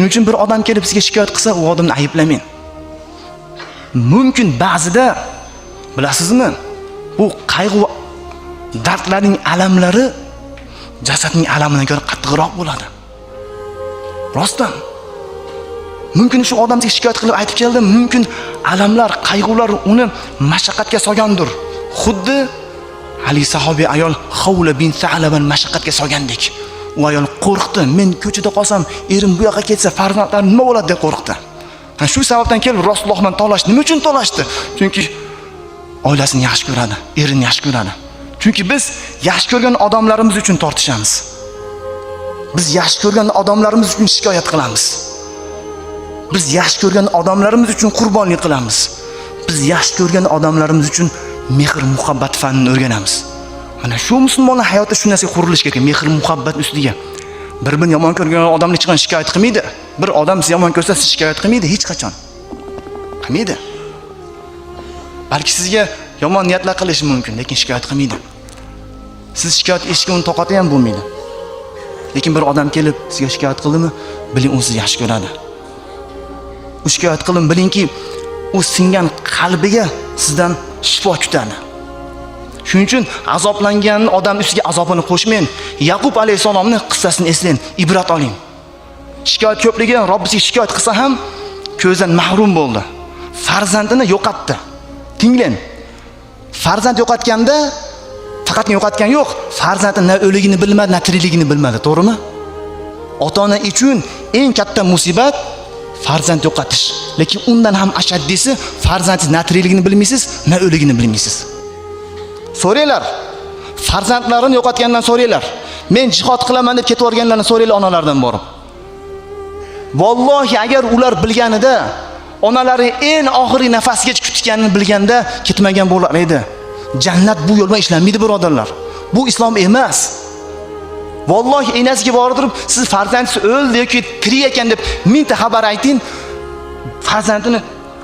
Shuning uchun bir odam kelib sizga shikoyat qilsa, u odamni ayblamang. Mumkin ba'zida bilasizmi, bu qayg'u dardlarning alamlari jasadning alamidan ko'ra qattiqroq bo'ladi. Rostdan. Mumkin shu odam sizga shikoyat qilib aytib keldi, mumkin alamlar, qayg'ular uni mashaqqatga solgandir. Xuddi Ali sahobiy ayol Xavla bin Sa'laban mashaqqatga solgandek. U ayol qo'rqdi. Men ko'chada qolsam, erim bu yoqqa ketsa, farzandlarim nima bo'ladi deb qo'rqdi. Shu sababdan kelib Rasululloh bilan talashdi. Nima uchun talashdi? Chunki oilasini yaxshi ko'radi, erini yaxshi ko'radi. Chunki biz yaxshi ko'rgan odamlarimiz uchun tortishamiz. Biz yaxshi ko'rgan odamlarimiz uchun shikoyat qilamiz. Biz yaxshi ko'rgan odamlarimiz uchun qurbonlik qilamiz. Biz yaxshi ko'rgan odamlarimiz uchun mehr muhabbat fanini o'rganamiz. Mana shu musulmonlar hayotda shu narsa qurilish kerak, mehr muhabbat ustiga. Bir-birini yomon ko'rgan odamni chiqqan shikoyat qilmaydi. Bir odam sizni yomon ko'rsa, siz shikoyat qilmaydi hech qachon. Qilmaydi. Balki sizga yomon niyatlar qilishi mumkin, lekin shikoyat qilmaydi. Siz shikoyat eshitgan uni toqati ham bo'lmaydi. Lekin bir odam kelib sizga shikoyat qildimi, biling u sizni yaxshi ko'radi. U shikoyat qilib bilingki, u singan qalbiga sizdan shifo kutadi. Shuning uchun azoblangan odam ustiga azobini qo'shmang. Yaqub alayhisolamning qissasini eslang, ibrat oling. Shikoyat ko'pligi Robbisiga shikoyat qilsa ham ko'zdan mahrum bo'ldi. Farzandini yo'qotdi. Tinglang. Farzand yo'qotganda faqat yo'qotgan yo'q, farzandi na o'ligini bilmadi, na tirikligini bilmadi, to'g'rimi? Ota-ona uchun eng katta musibat farzand yo'qotish. Lekin undan ham ashaddisi, farzandingiz na tirikligini bilmaysiz, na o'ligini bilmaysiz. So'raylar. Farzandlarini yo'qotgandan so'raylar. Men jihad qilaman deb ketib o'rganlarni so'raylar onalardan borib. Vallohi agar ular bilganida, onalari eng oxirgi nafasgacha kutganini bilganda ketmagan bo'lar edi. Jannat bu yo'l bilan ishlanmaydi, birodarlar. Bu islom emas. Vallohi enasiga borib turib, siz farzandingiz o'ldi yoki tirik ekan deb mingta xabar ayting, farzandini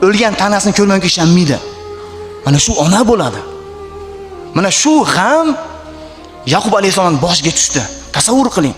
o'lgan tanasini ko'rmaganga ishonmaydi. Mana shu ona bo'ladi. Mana shu g'am Yaqub alayhisolam boshiga tushdi. Tasavvur qiling.